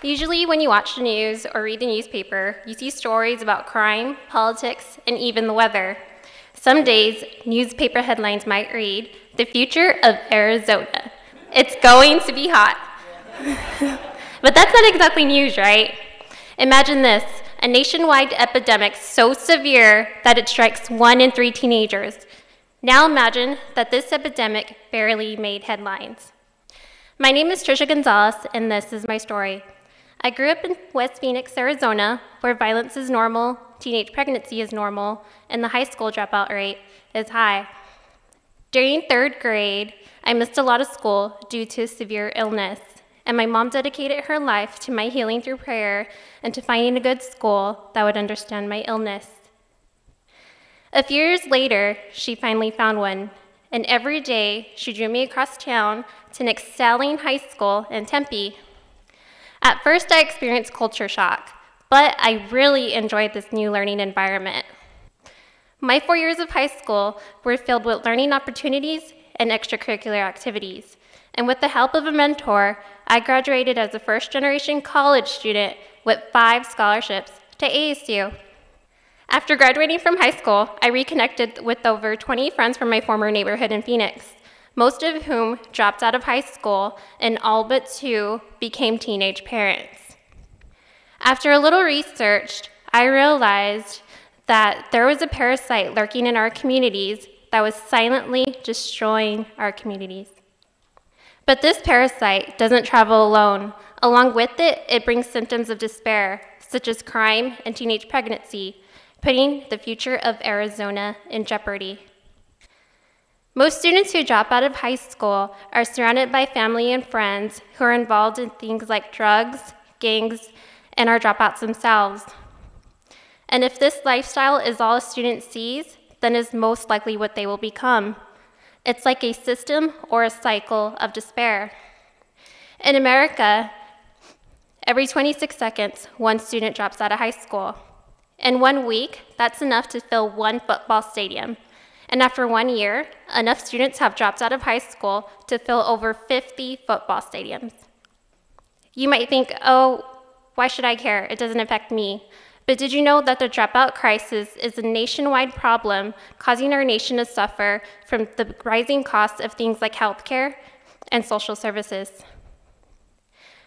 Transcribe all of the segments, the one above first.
Usually when you watch the news or read the newspaper, you see stories about crime, politics, and even the weather. Some days, newspaper headlines might read, "The future of Arizona. It's going to be hot." But that's not exactly news, right? Imagine this, a nationwide epidemic so severe that it strikes 1 in 3 teenagers. Now imagine that this epidemic barely made headlines. My name is Trisha Gonzalez, and this is my story. I grew up in West Phoenix, Arizona, where violence is normal, teenage pregnancy is normal, and the high school dropout rate is high. During 3rd grade, I missed a lot of school due to severe illness, and my mom dedicated her life to my healing through prayer and to finding a good school that would understand my illness. A few years later, she finally found one, and every day she drew me across town to an excelling high school in Tempe. At first, I experienced culture shock, but I really enjoyed this new learning environment. My 4 years of high school were filled with learning opportunities and extracurricular activities, and with the help of a mentor, I graduated as a first-generation college student with 5 scholarships to ASU. After graduating from high school, I reconnected with over 20 friends from my former neighborhood in Phoenix, most of whom dropped out of high school, and all but 2 became teenage parents. After a little research, I realized that there was a parasite lurking in our communities that was silently destroying our communities. But this parasite doesn't travel alone. Along with it, it brings symptoms of despair, such as crime and teenage pregnancy, putting the future of Arizona in jeopardy. Most students who drop out of high school are surrounded by family and friends who are involved in things like drugs, gangs, and are dropouts themselves. And if this lifestyle is all a student sees, then it's most likely what they will become. It's like a system or a cycle of despair. In America, every 26 seconds, 1 student drops out of high school. In 1 week, that's enough to fill 1 football stadium. And after 1 year, enough students have dropped out of high school to fill over 50 football stadiums. You might think, oh, why should I care? It doesn't affect me. But did you know that the dropout crisis is a nationwide problem causing our nation to suffer from the rising costs of things like healthcare and social services?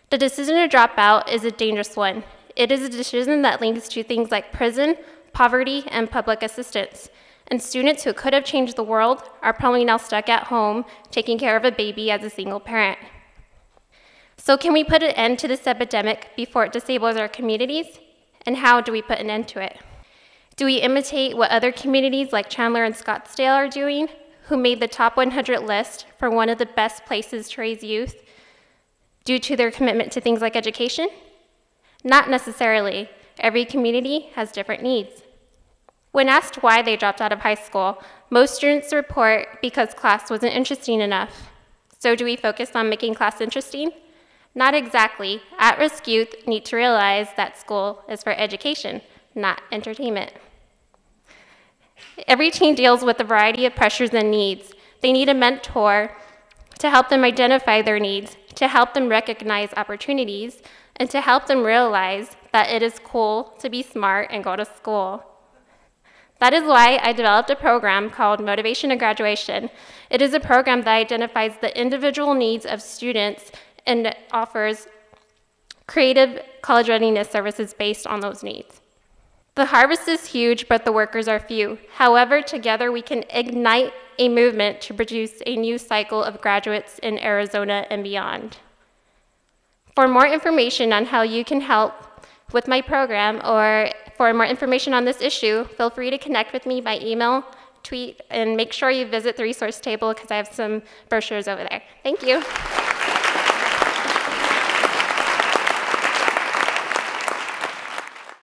The decision to drop out is a dangerous one. It is a decision that leads to things like prison, poverty, and public assistance. And students who could have changed the world are probably now stuck at home taking care of a baby as a single parent. So can we put an end to this epidemic before it disables our communities? And how do we put an end to it? Do we imitate what other communities like Chandler and Scottsdale are doing, who made the top 100 list for one of the best places to raise youth due to their commitment to things like education? Not necessarily. Every community has different needs. When asked why they dropped out of high school, most students report because class wasn't interesting enough. So do we focus on making class interesting? Not exactly. At-risk youth need to realize that school is for education, not entertainment. Every teen deals with a variety of pressures and needs. They need a mentor to help them identify their needs, to help them recognize opportunities, and to help them realize that it is cool to be smart and go to school. That is why I developed a program called Motivation to Graduation. It is a program that identifies the individual needs of students and offers creative college readiness services based on those needs. The harvest is huge, but the workers are few. However, together we can ignite a movement to produce a new cycle of graduates in Arizona and beyond. For more information on how you can help with my program, or for more information on this issue, feel free to connect with me by email, tweet, and make sure you visit the resource table because I have some brochures over there. Thank you.